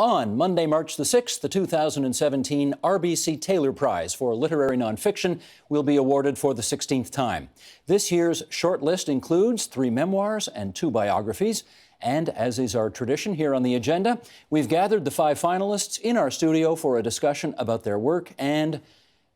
On Monday, March the 6th, the 2017 RBC Taylor Prize for Literary Nonfiction will be awarded for the 16th time. This year's shortlist includes 3 memoirs and 2 biographies. And as is our tradition here on the agenda, we've gathered the 5 finalists in our studio for a discussion about their work and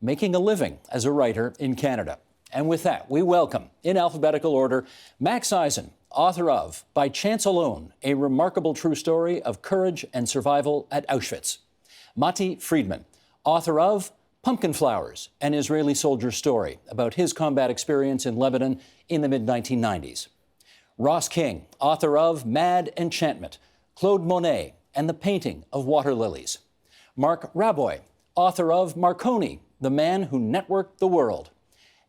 making a living as a writer in Canada. And with that, we welcome, in alphabetical order, Max Eisen, author of By Chance Alone, a remarkable true story of courage and survival at Auschwitz. Matti Friedman, author of Pumpkin Flowers, an Israeli soldier's story about his combat experience in Lebanon in the mid-1990s. Ross King, author of Mad Enchantment, Claude Monet, and the Painting of Water Lilies. Mark Raboy, author of Marconi, the Man Who Networked the World.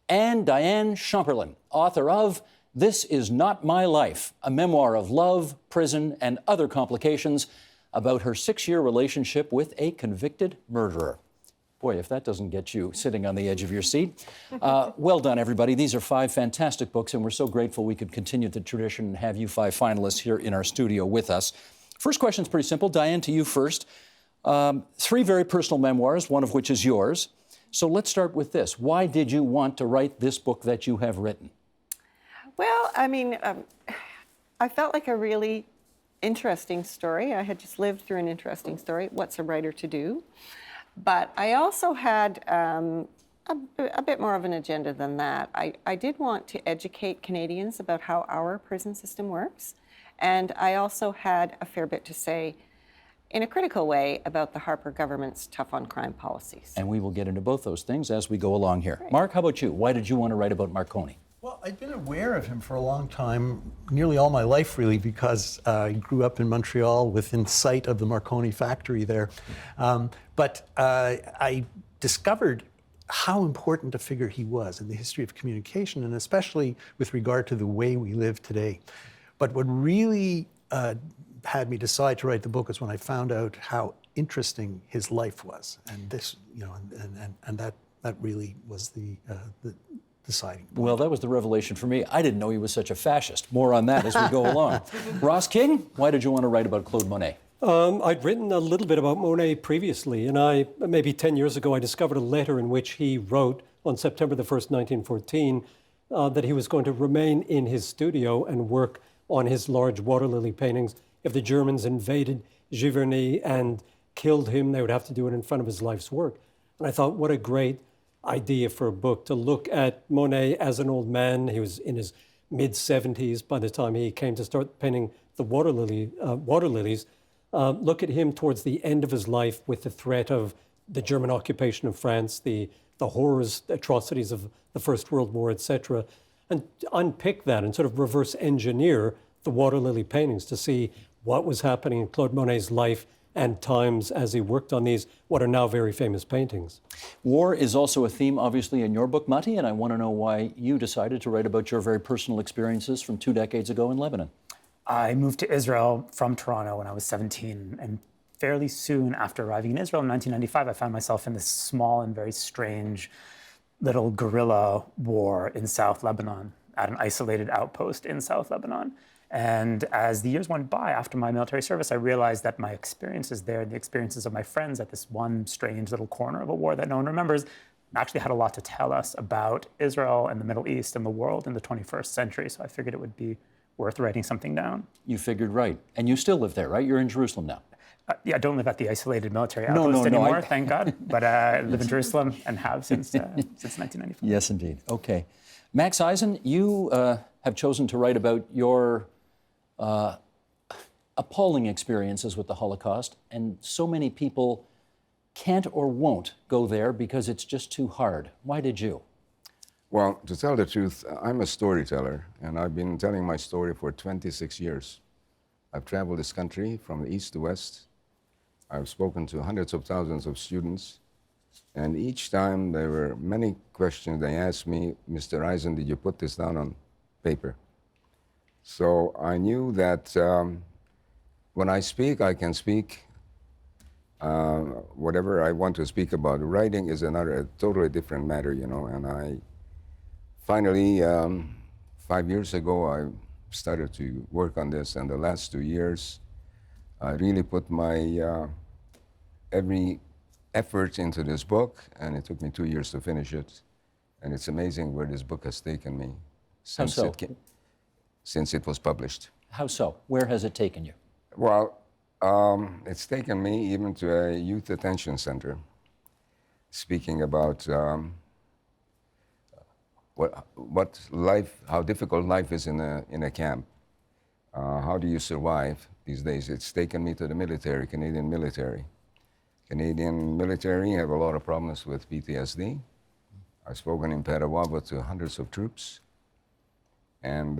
And Diane Champerlain, author of This Is Not My Life, a memoir of love, prison, and other complications about her 6-year relationship with a convicted murderer. Boy, if that doesn't get you sitting on the edge of your seat. Well done, everybody. These are 5 fantastic books, and we're so grateful we could continue the tradition and have you 5 finalists here in our studio with us. First question is pretty simple. Diane, to you first. 3 very personal memoirs, one of which is yours. So let's start with this. Why did you want to write this book that you have written? Well, I mean, I felt like a really interesting story. I had just lived through an interesting story. What's a writer to do? But I also had a bit more of an agenda than that. I did want to educate Canadians about how our prison system works. And I also had a fair bit to say in a critical way about the Harper government's tough-on-crime policies. And we will get into both those things as we go along here. Great. Mark, how about you? Why did you want to write about Marconi? Well, I'd been aware of him for a long time, nearly all my life, really, because I grew up in Montreal within sight of the Marconi factory there. But I discovered how important a figure he was in the history of communication, and especially with regard to the way we live today. But what really had me decide to write the book is when I found out how interesting his life was, and this, you know, and that really was the deciding point. Well, that was the revelation for me. I didn't know he was such a fascist. More on that as we go along. Ross King, why did you want to write about Claude Monet? I'd written a little bit about Monet previously, and maybe 10 years ago, I discovered a letter in which he wrote on September the 1st, 1914, that he was going to remain in his studio and work on his large water lily paintings. If the Germans invaded Giverny and killed him, they would have to do it in front of his life's work. And I thought, what a great idea for a book, to look at Monet as an old man. He was in his mid-70s by the time he came to start painting the water lilies. Look at him towards the end of his life with the threat of the German occupation of France, the horrors, atrocities of the First World War, etc., and unpick that and sort of reverse engineer the water lily paintings to see what was happening in Claude Monet's life and times as he worked on these, what are now very famous paintings. War is also a theme, obviously, in your book, Matti, and I want to know why you decided to write about your very personal experiences from 2 decades ago in Lebanon. I moved to Israel from Toronto when I was 17, and fairly soon after arriving in Israel in 1995, I found myself in this small and very strange little guerrilla war in South Lebanon, at an isolated outpost in South Lebanon. And as the years went by after my military service, I realized that my experiences there, the experiences of my friends at this one strange little corner of a war that no one remembers, actually had a lot to tell us about Israel and the Middle East and the world in the 21st century. So I figured it would be worth writing something down. You figured right. And you still live there, right? You're in Jerusalem now. Yeah, I don't live at the isolated military outpost anymore, thank God. But I live in Jerusalem and have since 1995. Yes, indeed. Okay. Max Eisen, you have chosen to write about your appalling experiences with the Holocaust, and so many people can't or won't go there because it's just too hard. Why did you? Well, to tell the truth, I'm a storyteller, and I've been telling my story for 26 years. I've traveled this country from the east to west. I've spoken to hundreds of thousands of students, and each time there were many questions they asked me, Mr. Eisen, did you put this down on paper? So I knew that when I speak, I can speak whatever I want to speak about. Writing is a totally different matter, you know, and I finally, 5 years ago, I started to work on this, and the last 2 years, I really put my every effort into this book, and it took me 2 years to finish it. And it's amazing where this book has taken me since, so? since it was published. How so? Where has it taken you? Well, it's taken me even to a youth detention center, speaking about what life, how difficult life is in a camp. How do you survive these days? It's taken me to the military, Canadian military. Canadian military have a lot of problems with PTSD. I've spoken in Petawawa to hundreds of troops, and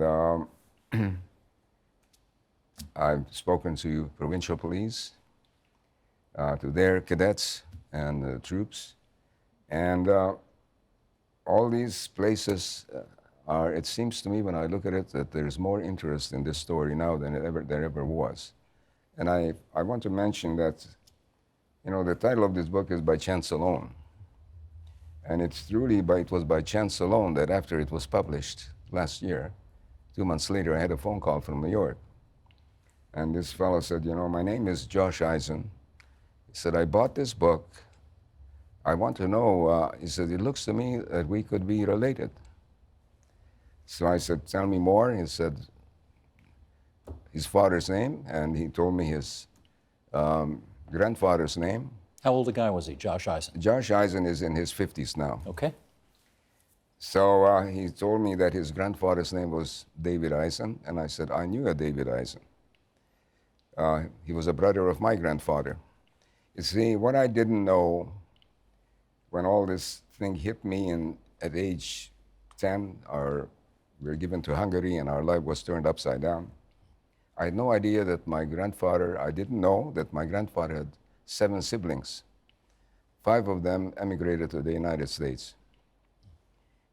I've spoken to provincial police, to their cadets and troops, and all these places are, it seems to me when I look at it, that there's more interest in this story now than there ever was. And I want to mention that, you know, the title of this book is By Chance Alone. And it's truly it was by chance alone that after it was published last year, 2 months later, I had a phone call from New York. And this fellow said, you know, my name is Josh Eisen. He said, I bought this book. I want to know, he said, it looks to me that we could be related. So I said, tell me more. He said his father's name, and he told me his grandfather's name. How old a guy was he, Josh Eisen? Josh Eisen is in his 50s now. Okay. So he told me that his grandfather's name was David Eisen, and I said, I knew a David Eisen. He was a brother of my grandfather. You see, what I didn't know when all this thing hit me at age 10, we were given to Hungary and our life was turned upside down. I had no idea that I didn't know that my grandfather had 7 siblings. 5 of them emigrated to the United States.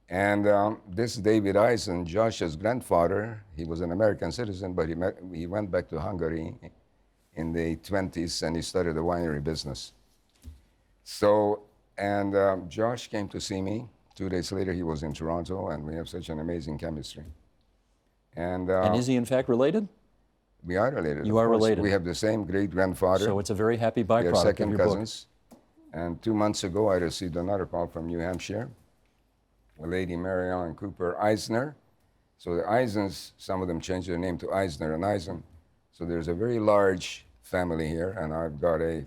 And this David Eisen, Josh's grandfather, he was an American citizen, but he went back to Hungary in the 20s and he started a winery business. So, and Josh came to see me. 2 days later, he was in Toronto, and we have such an amazing chemistry. And is he in fact related? we are related. You of are course. related. We have the same great-grandfather. So it's a very happy We are byproduct of second your book. cousins. And 2 months ago, I received another call from New Hampshire, a lady, Mary Ellen Cooper Eisner. So the Eisens, some of them changed their name to Eisner and Eisen. So there's a very large family here, and I've got a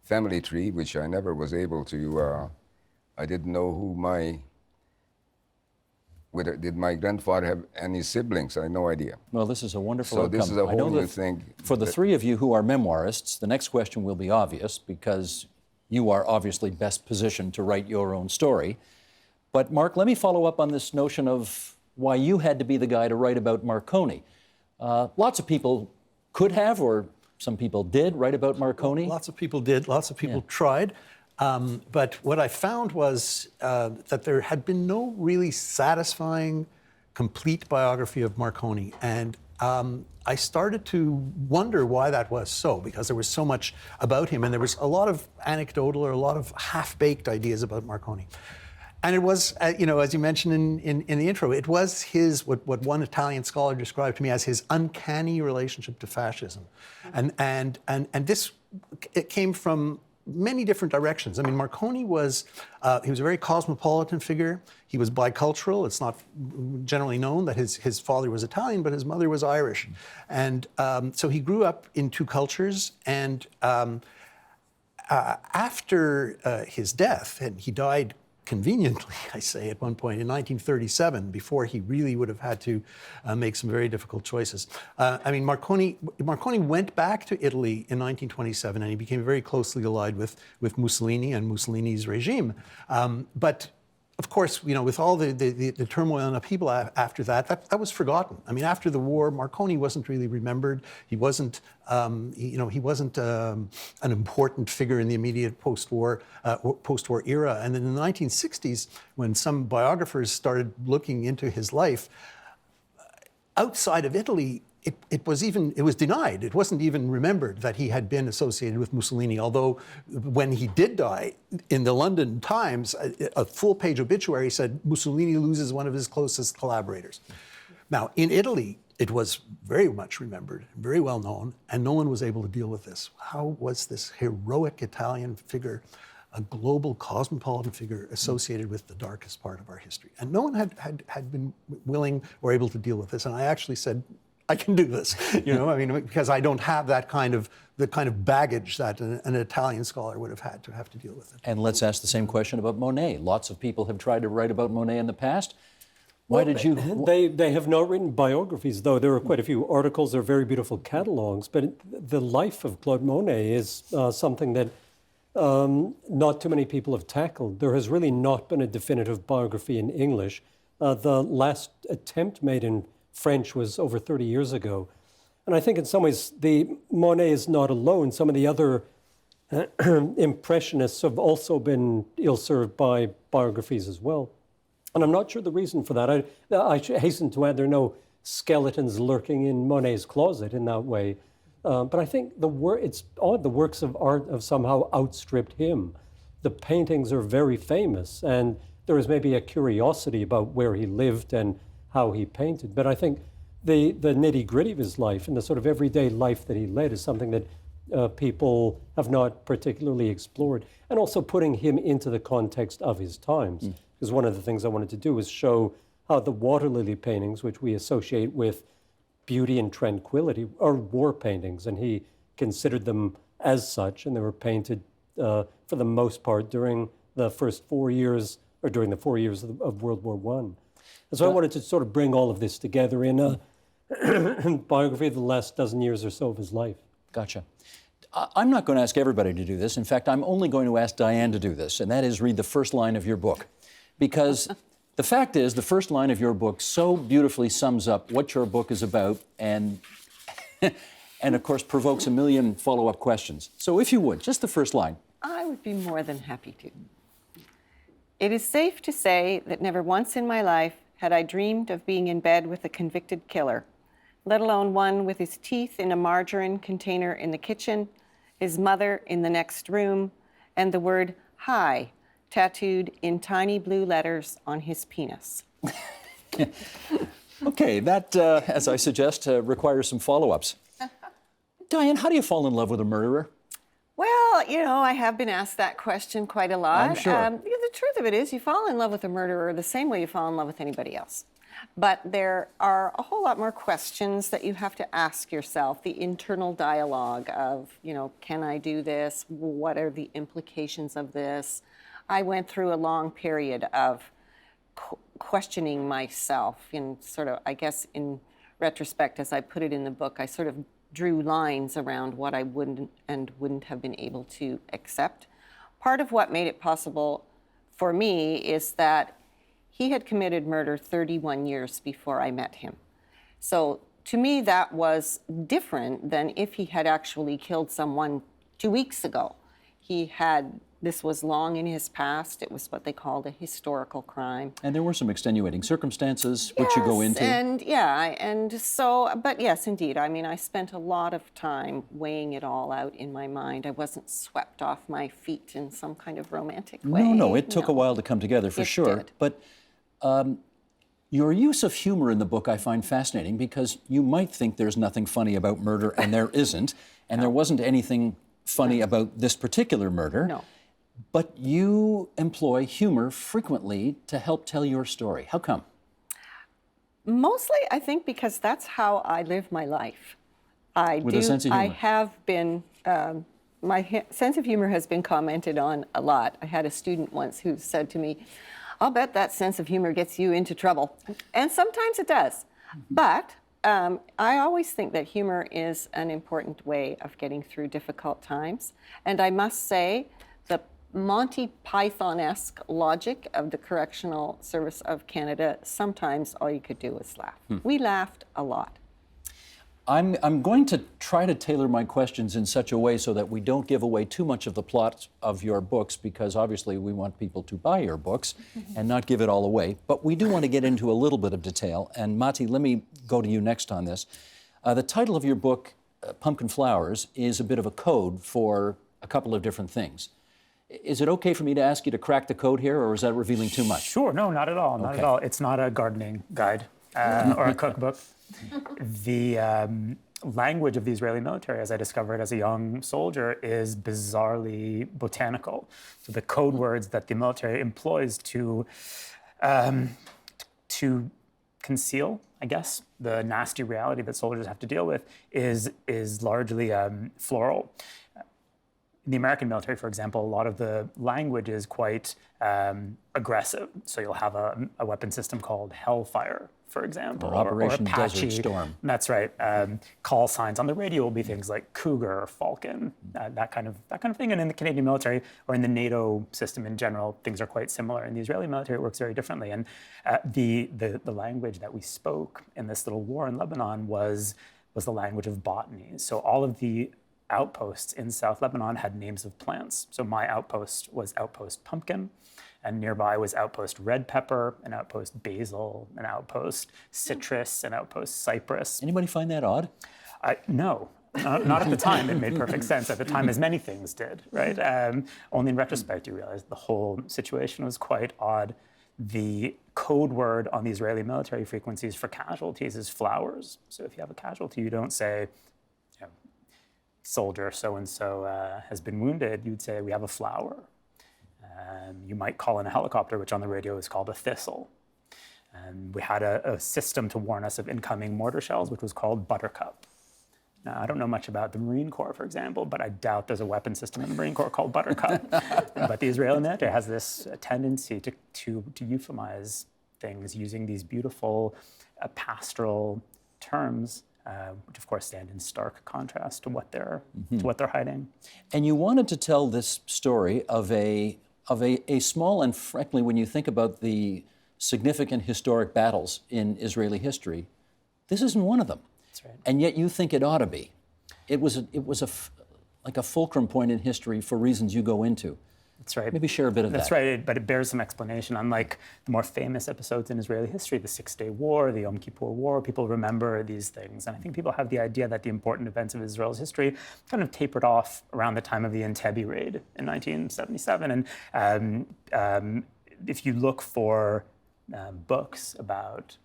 family tree, which I never was able to, I didn't know did my grandfather have any siblings? I had no idea. Well, this is a wonderful So outcome. this is a I know whole new that thing. For the three of you who are memoirists, the next question will be obvious because you are obviously best positioned to write your own story. But Mark, let me follow up on this notion of why you had to be the guy to write about Marconi. Lots of people could have, or some people did, write about Marconi. Lots of people did, lots of people tried. But what I found was that there had been no really satisfying, complete biography of Marconi. And I started to wonder why that was so, because there was so much about him, and there was a lot of anecdotal or a lot of half-baked ideas about Marconi. And it was, as you mentioned in the intro, it was his, what one Italian scholar described to me as his uncanny relationship to fascism. And this, it came from many different directions. I mean, Marconi was, he was a very cosmopolitan figure. He was bicultural. It's not generally known that his father was Italian, but his mother was Irish. And so he grew up in 2 cultures. And after his death, and he died conveniently, I say, at one point in 1937, before he really would have had to make some very difficult choices. I mean, Marconi went back to Italy in 1927, and he became very closely allied with Mussolini and Mussolini's regime. But of course, with all the turmoil and upheaval after that was forgotten. I mean, after the war, Marconi wasn't really remembered. He wasn't, he wasn't an important figure in the immediate post-war era. And then in the 1960s, when some biographers started looking into his life, outside of Italy, it was denied. It wasn't even remembered that he had been associated with Mussolini, although when he did die, in the London Times, a full-page obituary said Mussolini loses one of his closest collaborators. Now, in Italy, it was very much remembered, very well known, and no one was able to deal with this. How was this heroic Italian figure, a global cosmopolitan figure, associated with the darkest part of our history? And no one had been willing or able to deal with this. And I actually said, I can do this, I mean, because I don't have the kind of baggage that an Italian scholar would have had to have to deal with it. And let's ask the same question about Monet. Lots of people have tried to write about Monet in the past. Why did you? They have not written biographies, though. There are quite a few articles. They're very beautiful catalogs. But the life of Claude Monet is something that not too many people have tackled. There has really not been a definitive biography in English. The last attempt made in French was over 30 years ago. And I think in some ways, Monet is not alone. Some of the other impressionists have also been ill-served by biographies as well. And I'm not sure the reason for that. I should hasten to add there are no skeletons lurking in Monet's closet in that way. But I think it's odd the works of art have somehow outstripped him. The paintings are very famous, and there is maybe a curiosity about where he lived and how he painted. But I think the nitty-gritty of his life and the sort of everyday life that he led is something that people have not particularly explored. And also putting him into the context of his times. Because one of the things I wanted to do was show how the water lily paintings, which we associate with beauty and tranquility, are war paintings. And he considered them as such, and they were painted for the most part during the first 4 years, or during the 4 years of World War I. And so I wanted to sort of bring all of this together in a biography of the last dozen years or so of his life. Gotcha. I'm not going to ask everybody to do this. In fact, I'm only going to ask Diane to do this, and that is read the first line of your book. Because the fact is, the first line of your book so beautifully sums up what your book is about and, and of course, provokes a million follow-up questions. So if you would, just the first line. I would be more than happy to. It is safe to say that never once in my life had I dreamed of being in bed with a convicted killer, let alone one with his teeth in a margarine container in the kitchen, his mother in the next room, and the word "hi" tattooed in tiny blue letters on his penis. Okay, that, as I suggest, requires some follow-ups. Diane, how do you fall in love with a murderer? Well, I have been asked that question quite a lot. I'm sure. The truth of it is, you fall in love with a murderer the same way you fall in love with anybody else. But there are a whole lot more questions that you have to ask yourself, the internal dialogue of, can I do this? What are the implications of this? I went through a long period of questioning myself in sort of, I guess, in retrospect, as I put it in the book, I sort of drew lines around what I wouldn't and wouldn't have been able to accept. Part of what made it possible for me is that he had committed murder 31 years before I met him. So to me, that was different than if he had actually killed someone 2 weeks ago. This was long in his past. It was what they called a historical crime. And there were some extenuating circumstances, which you go into. But yes, indeed. I mean, I spent a lot of time weighing it all out in my mind. I wasn't swept off my feet in some kind of romantic way. No, it took a while to come together, for sure. Did. But your use of humor in the book I find fascinating, because you might think there's nothing funny about murder, and there isn't. And there wasn't anything funny about this particular murder. No. But you employ humor frequently to help tell your story. How come? Mostly, I think, because that's how I live my life. With a sense of humor. I have been, my sense of humor has been commented on a lot. I had a student once who said to me, "I'll bet that sense of humor gets you into trouble." And sometimes it does. But I always think that humor is an important way of getting through difficult times. And I must say, the Monty Python-esque logic of the Correctional Service of Canada, sometimes all you could do was laugh. We laughed a lot. I'm going to try to tailor my questions in such a way so that we don't give away too much of the plot of your books, because obviously we want people to buy your books and not give it all away. But we do want to get into a little bit of detail. And Mati, let me go to you next on this. The title of your book, Pumpkin Flowers, is a bit of a code for a couple of different things. Is it okay for me to ask you to crack the code here, or is that revealing too much? Sure, no, not at all, not at all. It's not a gardening guide. or a cookbook. The language of the Israeli military, as I discovered as a young soldier, is bizarrely botanical. So the code words that the military employs to conceal, I guess, the nasty reality that soldiers have to deal with is largely floral. In the American military, for example, a lot of the language is quite aggressive. So you'll have a weapon system called Hellfire, for example, Or Operation Apache. Desert Storm. That's right. Call signs on the radio will be things like Cougar or Falcon, that kind of thing. And in the Canadian military or in the NATO system in general, things are quite similar. In the Israeli military, it works very differently. And the language that we spoke in this little war in Lebanon was the language of botany. So all of the outposts in South Lebanon had names of plants. So my outpost was Outpost Pumpkin, and nearby was Outpost Red Pepper, an Outpost Basil, an Outpost Citrus, an Outpost Cypress. Anybody find that odd? No, not at the time. It made perfect sense at the time, as many things did, right? Only in retrospect you realize the whole situation was quite odd. The code word on the Israeli military frequencies for casualties is flowers. So if you have a casualty, you don't say, soldier so-and-so has been wounded, you'd say, we have a flower. You might call in a helicopter, which on the radio is called a thistle. And we had a system to warn us of incoming mortar shells, which was called Buttercup. Now, I don't know much about the Marine Corps, for example, but I doubt there's a weapon system in the Marine Corps called Buttercup. But the Israeli military has this tendency to euphemize things using these beautiful pastoral terms, which of course stand in stark contrast to what they're hiding. And you wanted to tell this story of a small, and frankly, when you think about the significant historic battles in Israeli history, this isn't one of them. That's right. And yet you think it ought to be. It was like a fulcrum point in history for reasons you go into. That's right. Maybe share a bit of that. That's right, but it bears some explanation. Unlike the more famous episodes in Israeli history, the Six-Day War, the Yom Kippur War, people remember these things. And I think people have the idea that the important events of Israel's history kind of tapered off around the time of the Entebbe raid in 1977. And if you look for books about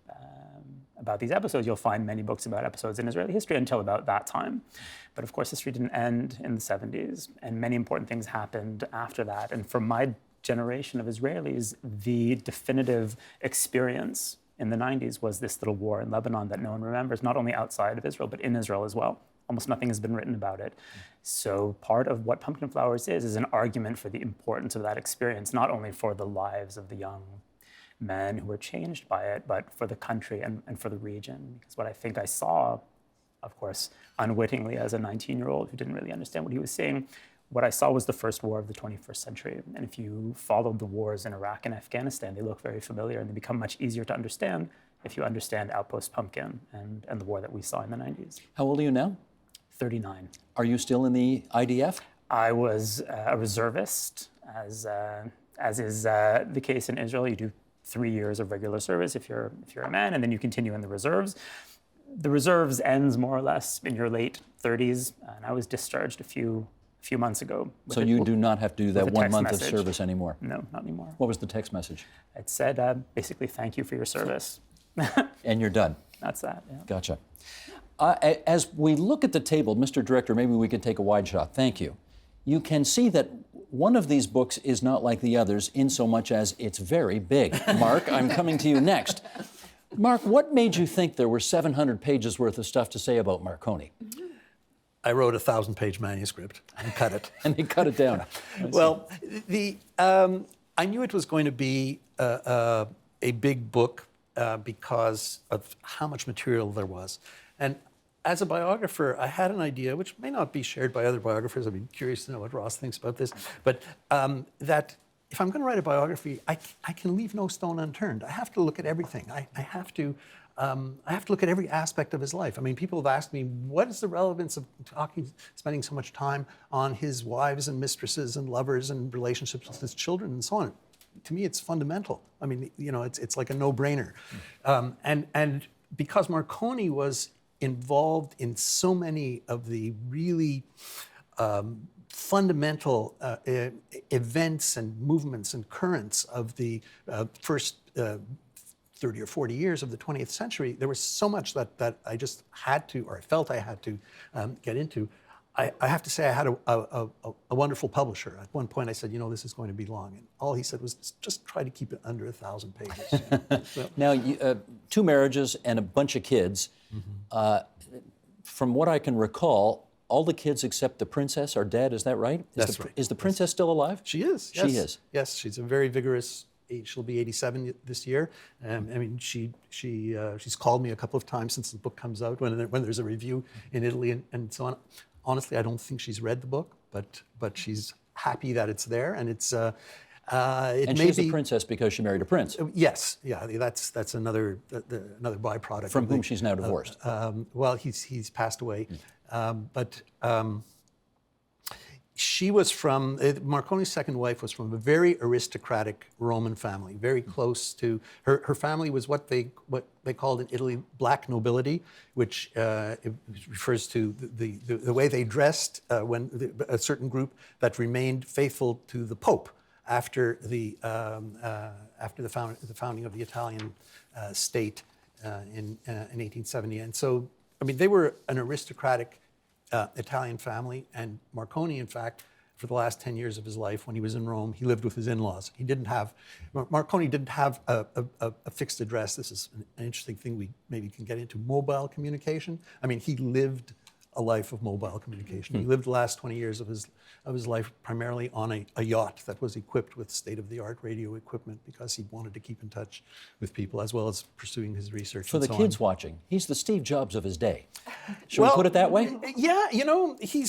these episodes, you'll find many books about episodes in Israeli history until about that time. But of course, history didn't end in the 70s, and many important things happened after that. And for my generation of Israelis, the definitive experience in the 90s was this little war in Lebanon that no one remembers, not only outside of Israel, but in Israel as well. Almost nothing has been written about it. So part of what Pumpkin Flowers is an argument for the importance of that experience, not only for the lives of the young men who were changed by it, but for the country and for the region. Because what I think I saw, of course, unwittingly as a 19-year-old who didn't really understand what he was saying, what I saw was the first war of the 21st century. And if you followed the wars in Iraq and Afghanistan, they look very familiar and they become much easier to understand if you understand Outpost Pumpkin and the war that we saw in the 90s. How old are you now? 39. Are you still in the IDF? I was a reservist, as is the case in Israel. You do 3 years of regular service if you're a man, and then you continue in the reserves. The reserves ends more or less in your late 30s, and I was discharged a few months ago. So you do not have to do that with a 1 text month message. of service anymore? No, not anymore. What was the text message? It said basically, thank you for your service. And you're done. That's that, yeah. Gotcha. As we look at the table, Mr. Director, maybe we could take a wide shot. Thank you. You can see that one of these books is not like the others in so much as it's very big. Mark, I'm coming to you next. Mark, what made you think there were 700 pages worth of stuff to say about Marconi? I wrote a 1,000-page manuscript and cut it. And they cut it down. Well, I knew it was going to be a big book because of how much material there was. And as a biographer, I had an idea, which may not be shared by other biographers. I'd be curious to know what Ross thinks about this. But that if I'm going to write a biography, I can leave no stone unturned. I have to look at everything. I have to look at every aspect of his life. I mean, people have asked me, what is the relevance of spending so much time on his wives and mistresses and lovers and relationships with his children and so on? To me, it's fundamental. I mean, it's like a no-brainer. And because Marconi was involved in so many of the really fundamental events and movements and currents of the first 30 or 40 years of the 20th century, there was so much that I just had to, or I felt I had to get into. I have to say I had a wonderful publisher. At one point I said, this is going to be long. And all he said was, just try to keep it under 1,000 pages. So, Now, 2 marriages and a bunch of kids. From what I can recall, all the kids except the princess are dead. Is that right? That's right. Is the princess still alive? she is. She Yes. is. Yes, she's a very vigorous age. She'll be 87 this year. I mean, she's called me a couple of times since the book comes out when there's a review in Italy and so on. Honestly, I don't think she's read the book, but she's happy that it's there, and it's. And she's a princess because she married a prince, Yes, yeah, that's another byproduct. from whom she's now divorced. Well, he's passed away, but she was from Marconi's second wife was from a very aristocratic Roman family, very close to her family was what they called in Italy black nobility, which it refers to the way they dressed when a certain group that remained faithful to the Pope after the founding of the Italian state in 1870. And so, I mean, they were an aristocratic Italian family, and Marconi, in fact, for the last 10 years of his life, when he was in Rome, he lived with his in-laws. Marconi didn't have a fixed address. This is an interesting thing we maybe can get into, mobile communication. I mean, he lived a life of mobile communication. He lived the last 20 years of his life primarily on a yacht that was equipped with state-of-the-art radio equipment because he wanted to keep in touch with people as well as pursuing his research. For the and so kids on. watching, he's the Steve Jobs of his day. Should we put it that way? Yeah, he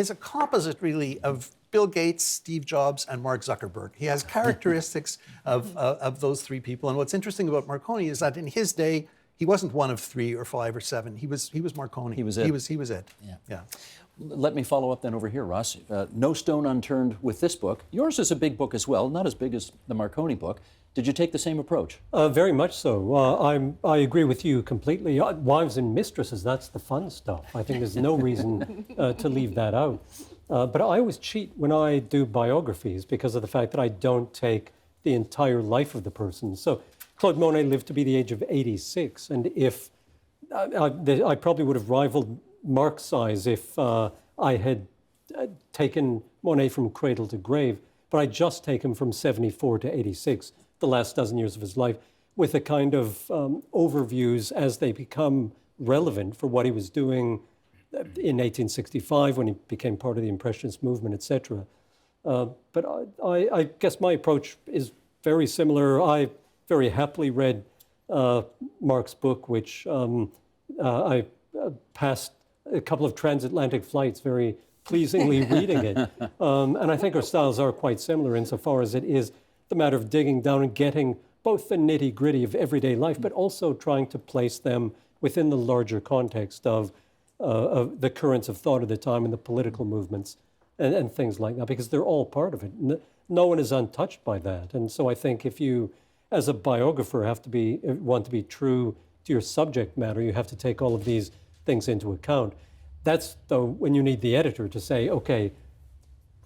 is a composite really of Bill Gates, Steve Jobs, and Mark Zuckerberg. He has characteristics of those 3 people. And what's interesting about Marconi is that in his day, he wasn't one of 3 or 5 or 7. He was Marconi. He was it. He was it. Yeah. Let me follow up then over here, Ross. No stone unturned with this book. Yours is a big book as well, not as big as the Marconi book. Did you take the same approach? Very much so. I agree with you completely. Wives and mistresses, that's the fun stuff. I think there's no reason to leave that out. But I always cheat when I do biographies because of the fact that I don't take the entire life of the person. So Claude Monet lived to be the age of 86, and if I probably would have rivaled Mark's size if I had taken Monet from cradle to grave, but I just take him from 74 to 86, the last dozen years of his life, with a kind of overviews as they become relevant for what he was doing in 1865 when he became part of the Impressionist movement, etc. But I guess my approach is very similar. I very happily read Mark's book, which I passed a couple of transatlantic flights very pleasingly reading it. And I think our styles are quite similar insofar as it is the matter of digging down and getting both the nitty-gritty of everyday life, but also trying to place them within the larger context of the currents of thought of the time and the political movements and things like that, because they're all part of it. No one is untouched by that. And so I think if you, as a biographer, want to be true to your subject matter, you have to take all of these things into account. That's, though, when you need the editor to say, okay,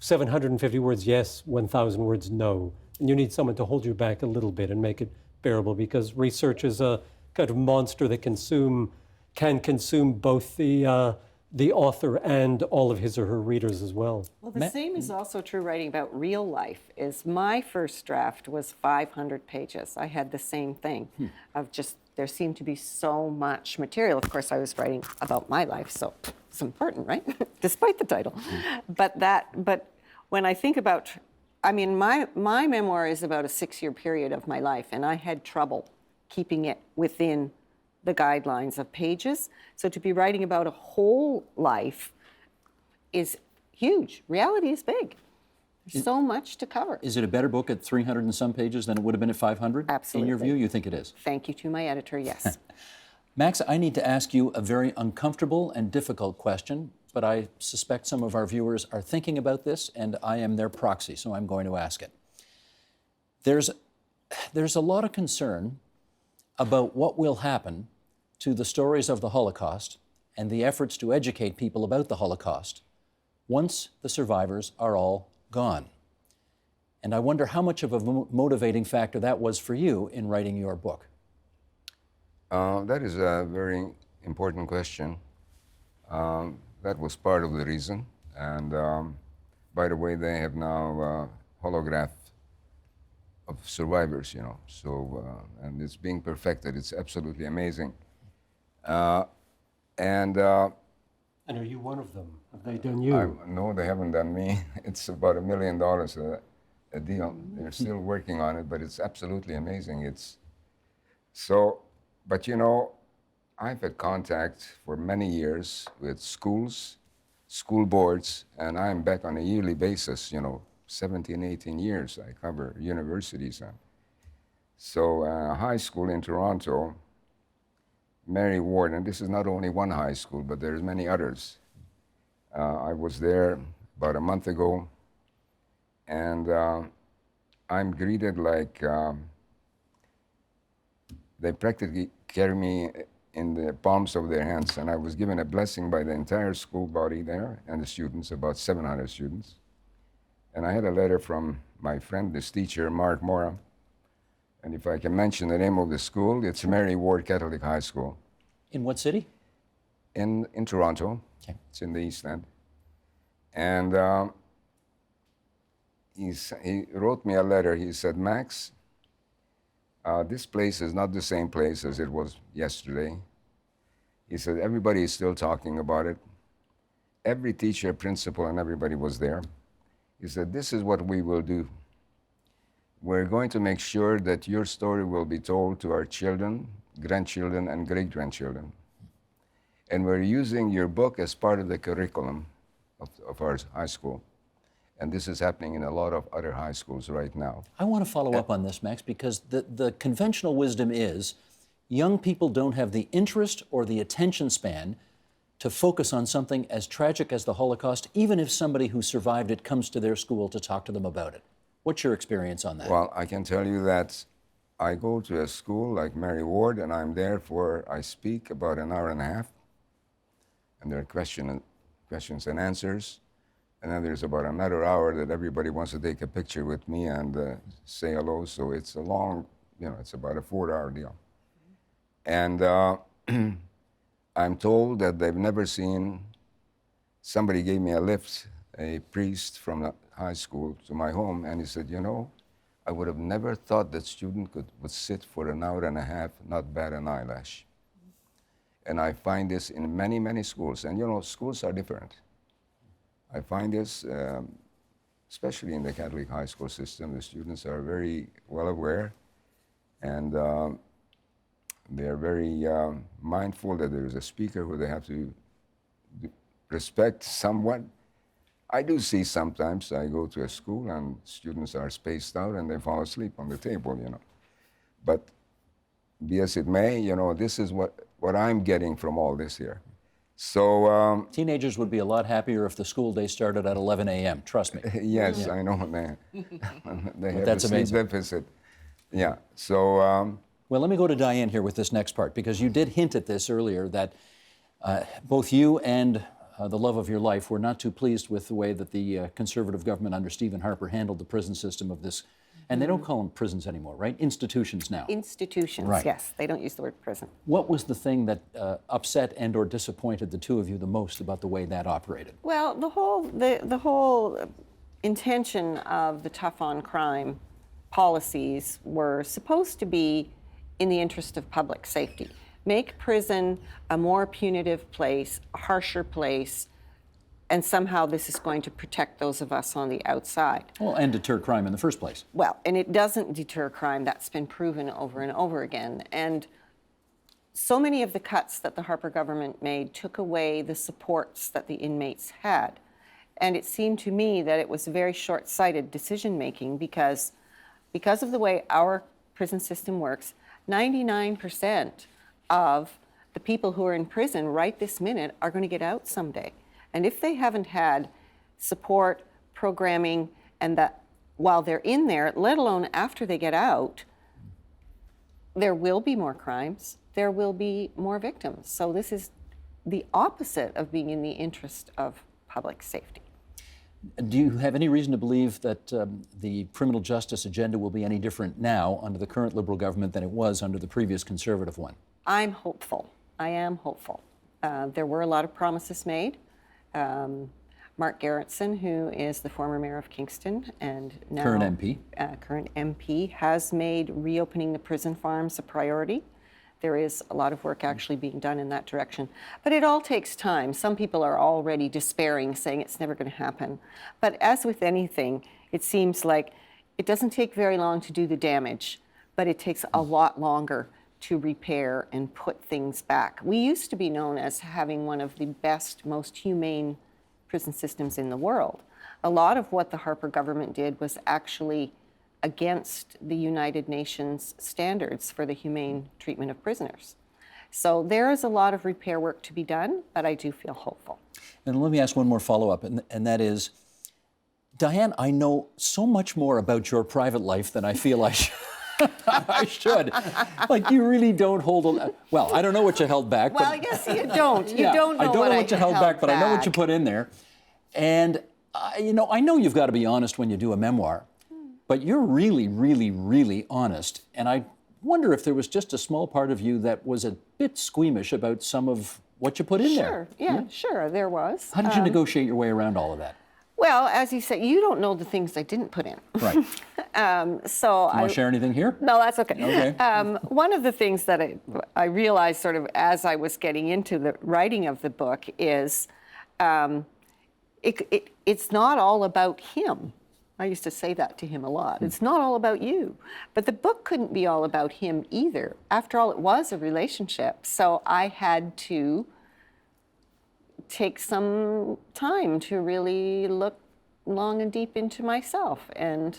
750 words, yes, 1,000 words, no. And you need someone to hold you back a little bit and make it bearable, because research is a kind of monster that can consume both the author and all of his or her readers as well. Well, the same is also true writing about real life. Is my first draft was 500 pages. I had the same thing of just, there seemed to be so much material. Of course, I was writing about my life, so it's important, right? Despite the title. But when I think about, I mean, my memoir is about a 6-year period of my life, and I had trouble keeping it within the guidelines of pages. So to be writing about a whole life is huge. Reality is big. There's so much to cover. Is it a better book at 300 and some pages than it would have been at 500? Absolutely. In your view, you think it is? Thank you to my editor, yes. Max, I need to ask you a very uncomfortable and difficult question, but I suspect some of our viewers are thinking about this, and I am their proxy, so I'm going to ask it. There's a lot of concern about what will happen to the stories of the Holocaust and the efforts to educate people about the Holocaust once the survivors are all gone. And I wonder how much of a motivating factor that was for you in writing your book. That is a very important question. That was part of the reason. And by the way, they have now holograph of survivors, you know. So, and it's being perfected. It's absolutely amazing. And are you one of them? Have they done you? No, they haven't done me. It's about $1 million a deal. They're still working on it, but it's absolutely amazing. It's so, but you know, I've had contact for many years with schools, school boards, and I'm back on a yearly basis, you know, 17, 18 years. I cover universities. So high school in Toronto, Mary Ward, and this is not only one high school, but there's many others. I was there about a month ago, and I'm greeted like they practically carry me in the palms of their hands, and I was given a blessing by the entire school body there and the students, about 700 students. And I had a letter from my friend, this teacher, Mark Mora, and if I can mention the name of the school, it's Mary Ward Catholic High School. In what city? In Toronto. Okay. It's in the East End. And he wrote me a letter. He said, Max, this place is not the same place as it was yesterday. He said, everybody is still talking about it. Every teacher, principal, and everybody was there. He said, this is what we will do. We're going to make sure that your story will be told to our children, grandchildren, and great-grandchildren. And we're using your book as part of the curriculum of our high school. And this is happening in a lot of other high schools right now. I want to follow up on this, Max, because the conventional wisdom is young people don't have the interest or the attention span to focus on something as tragic as the Holocaust, even if somebody who survived it comes to their school to talk to them about it. What's your experience on that? Well, I can tell you that I go to a school like Mary Ward, and I'm there I speak about an hour and a half, and there are questions and answers. And then there's about another hour that everybody wants to take a picture with me and say hello. So it's a long, you know, it's about a 4-hour deal. And I'm told that they've never seen, somebody gave me a lift, a priest from the high school to my home, and he said, you know, I would have never thought that student would sit for an hour and a half, not bat an eyelash. And I find this in many, many schools. And you know, schools are different. I find this, especially in the Catholic high school system, the students are very well aware, and they're very mindful that there is a speaker who they have to respect somewhat. I do see sometimes I go to a school and students are spaced out and they fall asleep on the table, you know. But be as it may, you know, this is what I'm getting from all this here. So teenagers would be a lot happier if the school day started at 11 a.m., trust me. yes, yeah. I know, man. They have That's a sleep amazing. deficit. Yeah, so... well, let me go to Diane here with this next part, because you did hint at this earlier, that both you and the love of your life were not too pleased with the way that the Conservative government under Stephen Harper handled the prison system of this. And they don't call them prisons anymore, right? Institutions now. Institutions, Right. yes. They don't use the word prison. What was the thing that upset and or disappointed the two of you the most about the way that operated? Well, the whole intention of the tough on crime policies were supposed to be in the interest of public safety. Make prison a more punitive place, a harsher place, and somehow this is going to protect those of us on the outside. Well, and deter crime in the first place. Well, and it doesn't deter crime. That's been proven over and over again. And so many of the cuts that the Harper government made took away the supports that the inmates had. And it seemed to me that it was very short-sighted decision-making because of the way our prison system works, 99% of the people who are in prison right this minute are going to get out someday. And if they haven't had support, programming, and that while they're in there, let alone after they get out, there will be more crimes, there will be more victims. So this is the opposite of being in the interest of public safety. Do you have any reason to believe that the criminal justice agenda will be any different now under the current Liberal government than it was under the previous Conservative one? I'm hopeful. I am hopeful. There were a lot of promises made. Mark Gerritsen, who is the former mayor of Kingston and now Current MP. Current MP, has made reopening the prison farms a priority. There is a lot of work actually being done in that direction. But it all takes time. Some people are already despairing, saying it's never going to happen. But as with anything, it seems like it doesn't take very long to do the damage, but it takes a lot longer to repair and put things back. We used to be known as having one of the best, most humane prison systems in the world. A lot of what the Harper government did was actually against the United Nations standards for the humane treatment of prisoners. So there is a lot of repair work to be done, but I do feel hopeful. And let me ask one more follow-up, and that is, Diane, I know so much more about your private life than I feel I should. I should. Like, you really don't hold a... Well, I don't know what you held back. Well, but, yes, you don't. You don't know I don't know what you held back, but I know what you back. put in there. And, I know you've got to be honest when you do a memoir, but you're really, really, really honest. And I wonder if there was just a small part of you that was a bit squeamish about some of what you put in there. Sure, there was. How did you negotiate your way around all of that? Well, as you said, you don't know the things I didn't put in. Right. So Want to share anything here? No, that's okay. Okay. One of the things that I realized sort of as I was getting into the writing of the book is it's not all about him. I used to say that to him a lot. It's not all about you. But the book couldn't be all about him either. After all, it was a relationship. So I had to take some time to really look long and deep into myself. And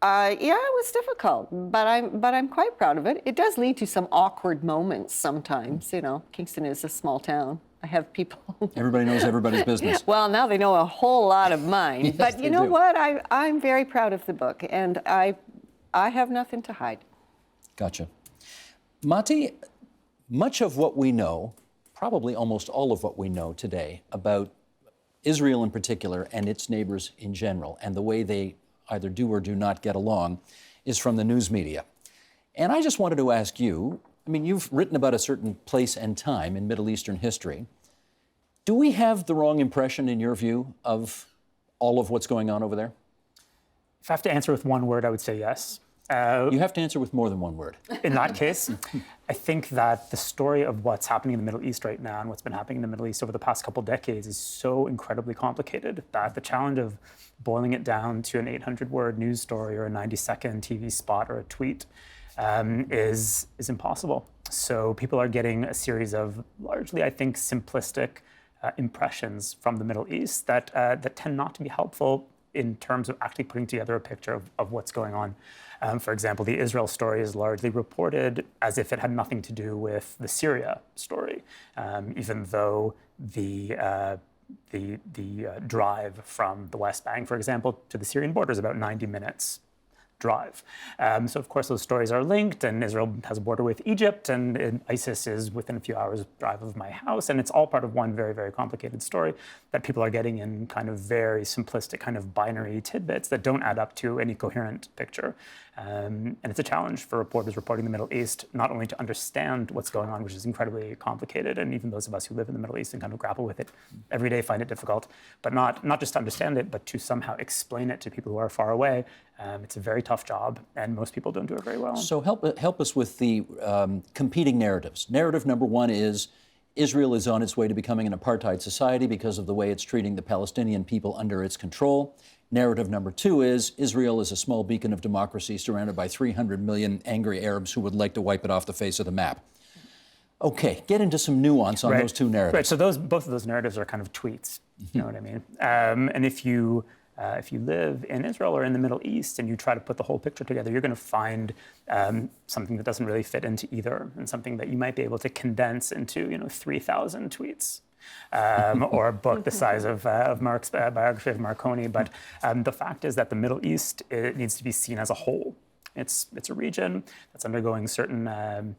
it was difficult, but I'm quite proud of it. It does lead to some awkward moments sometimes. Kingston is a small town. I have people. Everybody knows everybody's business. Well, now they know a whole lot of mine. Yes, but you know what? I'm very proud of the book, and I have nothing to hide. Gotcha. Mati, much of what we know, probably almost all of what we know today about Israel in particular and its neighbors in general, and the way they either do or do not get along, is from the news media. And I just wanted to ask you, you've written about a certain place and time in Middle Eastern history. Do we have the wrong impression, in your view, of all of what's going on over there? If I have to answer with one word, I would say yes. You have to answer with more than one word. In that case, I think that the story of what's happening in the Middle East right now and what's been happening in the Middle East over the past couple decades is so incredibly complicated that the challenge of boiling it down to an 800-word news story or a 90-second TV spot or a tweet is impossible. So people are getting a series of largely, I think, simplistic impressions from the Middle East that tend not to be helpful in terms of actually putting together a picture of what's going on. For example, the Israel story is largely reported as if it had nothing to do with the Syria story, even though the drive from the West Bank, for example, to the Syrian border is about 90 minutes drive. So of course those stories are linked, and Israel has a border with Egypt, and ISIS is within a few hours drive of my house, and it's all part of one very, very complicated story that people are getting in kind of very simplistic kind of binary tidbits that don't add up to any coherent picture. And it's a challenge for reporters reporting the Middle East, not only to understand what's going on, which is incredibly complicated, and even those of us who live in the Middle East and kind of grapple with it every day find it difficult, but not just to understand it, but to somehow explain it to people who are far away. It's a very tough job, and most people don't do it very well. So help us with the competing narratives. Narrative number one is Israel is on its way to becoming an apartheid society because of the way it's treating the Palestinian people under its control. Narrative number two is Israel is a small beacon of democracy surrounded by 300 million angry Arabs who would like to wipe it off the face of the map. Okay, get into some nuance on those two narratives. Right, so both of those narratives are kind of tweets, you know what I mean? And if you live in Israel or in the Middle East and you try to put the whole picture together, you're going to find something that doesn't really fit into either, and something that you might be able to condense into 3,000 tweets. Or a book the size of Mark's biography of Marconi. But the fact is that the Middle East, it needs to be seen as a whole. It's a region that's undergoing certain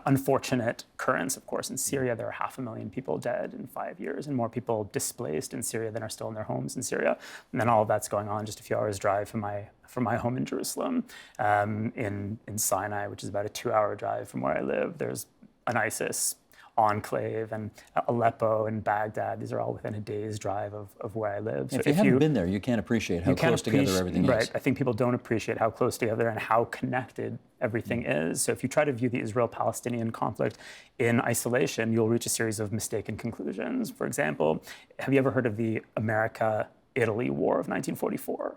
unfortunate currents, of course. In Syria, there are 500,000 people dead in 5 years and more people displaced in Syria than are still in their homes in Syria. And then all of that's going on just a few hours drive from my home in Jerusalem. In Sinai, which is about a 2-hour drive from where I live, there's an ISIS enclave, and Aleppo and Baghdad. These are all within a day's drive of where I live. If you haven't been there, you can't appreciate how close together everything is. Right. I think people don't appreciate how close together and how connected everything is. So if you try to view the Israel-Palestinian conflict in isolation, you'll reach a series of mistaken conclusions. For example, have you ever heard of the America-Italy War of 1944?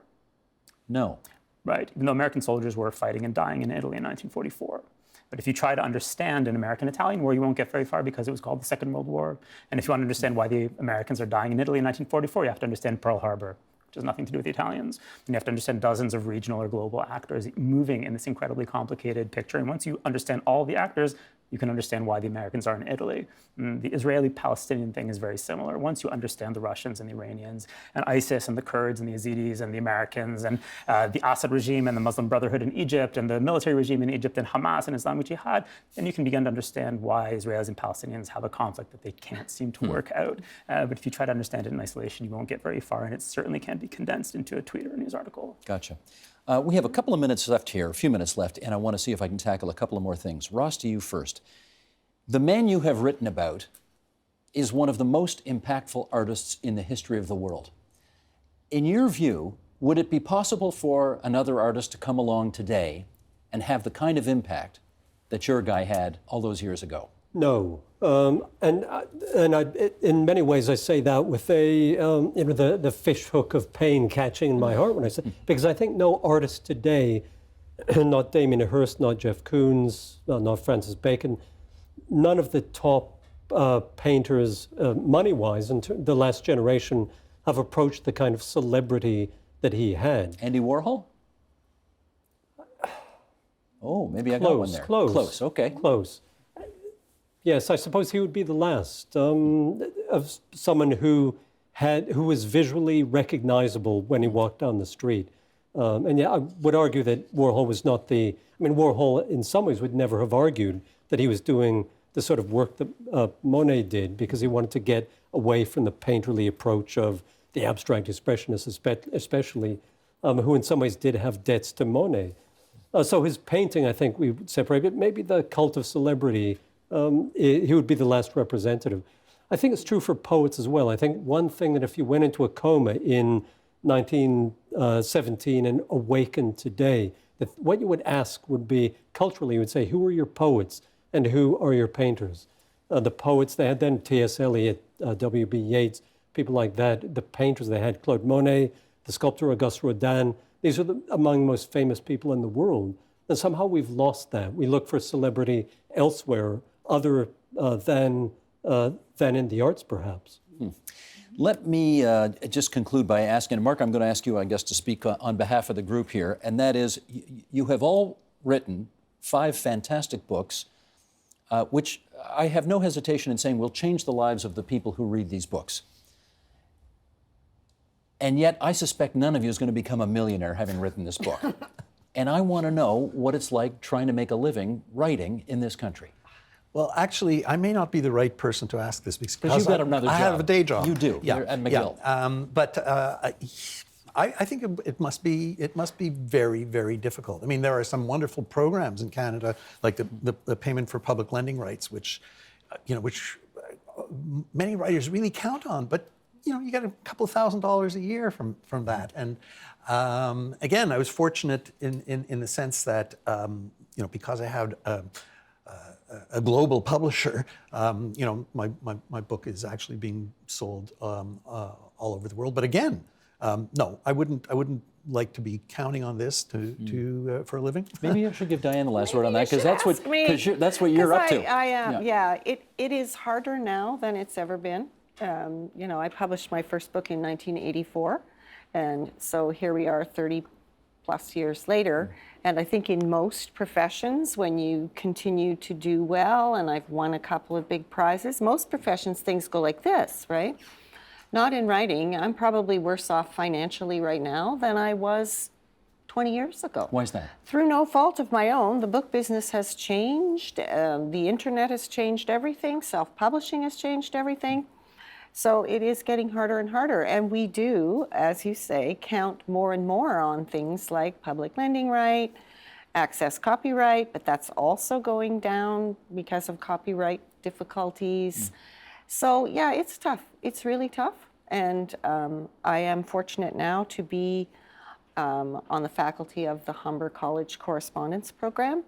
No. Right. Even though American soldiers were fighting and dying in Italy in 1944. But if you try to understand an American-Italian war, you won't get very far because it was called the Second World War. And if you want to understand why the Americans are dying in Italy in 1944, you have to understand Pearl Harbor, which has nothing to do with the Italians. And you have to understand dozens of regional or global actors moving in this incredibly complicated picture. And once you understand all the actors, you can understand why the Americans are in Italy. The Israeli-Palestinian thing is very similar. Once you understand the Russians and the Iranians and ISIS and the Kurds and the Yazidis and the Americans and the Assad regime and the Muslim Brotherhood in Egypt and the military regime in Egypt and Hamas and Islamic Jihad, then you can begin to understand why Israelis and Palestinians have a conflict that they can't seem to work out. But if you try to understand it in isolation, you won't get very far, and it certainly can't be condensed into a tweet or a news article. Gotcha. We have a couple of minutes left here, a few minutes left, and I want to see if I can tackle a couple of more things. Ross, to you first. The man you have written about is one of the most impactful artists in the history of the world. In your view, would it be possible for another artist to come along today and have the kind of impact that your guy had all those years ago? No, in many ways I say that with the fish hook of pain catching in my heart when I say, because I think no artist today, not Damien Hirst, not Jeff Koons, not Francis Bacon, none of the top painters, money-wise, in the last generation, have approached the kind of celebrity that he had. Andy Warhol? Oh, maybe I got one there. Close, okay. Close. Yes, I suppose he would be the last of someone who was visually recognizable when he walked down the street. And yeah, I would argue that Warhol was not Warhol in some ways would never have argued that he was doing the sort of work that Monet did, because he wanted to get away from the painterly approach of the abstract expressionists, especially, who in some ways did have debts to Monet. So his painting, I think we would separate, but maybe the cult of celebrity, he would be the last representative. I think it's true for poets as well. I think one thing that if you went into a coma in 1917 and awakened today, that what you would ask would be, culturally, you would say, who are your poets and who are your painters? The poets, they had then T.S. Eliot, W.B. Yeats, people like that. The painters, they had Claude Monet, the sculptor Auguste Rodin. These are among the most famous people in the world. And somehow we've lost that. We look for celebrity elsewhere, other than in the arts, perhaps. Let me just conclude by asking, and Mark, I'm going to ask you, I guess, to speak on behalf of the group here, and that is, you have all written 5 fantastic books, which I have no hesitation in saying will change the lives of the people who read these books. And yet, I suspect none of you is going to become a millionaire having written this book. And I want to know what it's like trying to make a living writing in this country. Well, actually, I may not be the right person to ask this because you've got another job. I have a day job. You do. Yeah. You're at McGill. Yeah. But I think it must be very, very difficult. I mean, there are some wonderful programs in Canada, like the payment for public lending rights, which many writers really count on. But you get a couple of $1,000s a year from that. And again, I was fortunate in the sense that because I had a global publisher, my book is actually being sold all over the world. But again, no, I wouldn't like to be counting on this for a living. Maybe I should give Diane the last word on that, because that's what you're up to. Yeah, it is harder now than it's ever been. I published my first book in 1984, and so here we are 30 plus years later. And I think in most professions, when you continue to do well, and I've won a couple of big prizes, most professions things go like this, right? Not in writing. I'm probably worse off financially right now than I was 20 years ago. Why is that? Through no fault of my own, the book business has changed. The internet has changed everything. Self-publishing has changed everything. So it is getting harder and harder. And we do, as you say, count more and more on things like public lending right, access copyright, but that's also going down because of copyright difficulties. So yeah, it's tough. It's really tough. And I am fortunate now to be on the faculty of the Humber College Correspondence Program,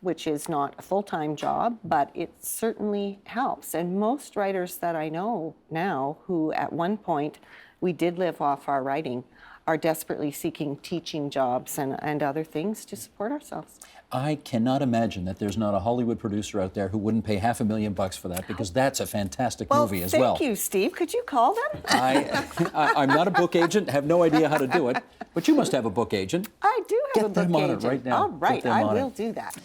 which is not a full-time job, but it certainly helps. And most writers that I know now who at one point we did live off our writing are desperately seeking teaching jobs and other things to support ourselves. I cannot imagine that there's not a Hollywood producer out there who wouldn't pay $500,000 for that, because that's a fantastic movie as well. Thank you, Steve. Could you call them? I'm not a book agent, have no idea how to do it, but you must have a book agent. I do have a book Get them on it agent. right now. All right, Get them I on will it. do that.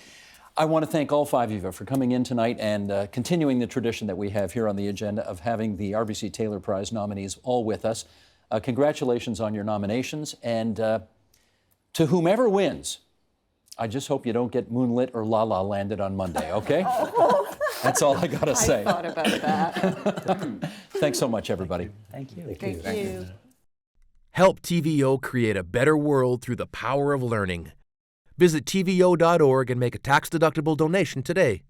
I want to thank all five of you for coming in tonight and continuing the tradition that we have here on the agenda of having the RBC Taylor Prize nominees all with us. Congratulations on your nominations, and to whomever wins, I just hope you don't get moonlit or La La Landed on Monday, okay? That's all I got to say. I thought about that. Thanks so much, everybody. Thank you. Thank you. Help TVO create a better world through the power of learning. Visit TVO.org and make a tax-deductible donation today.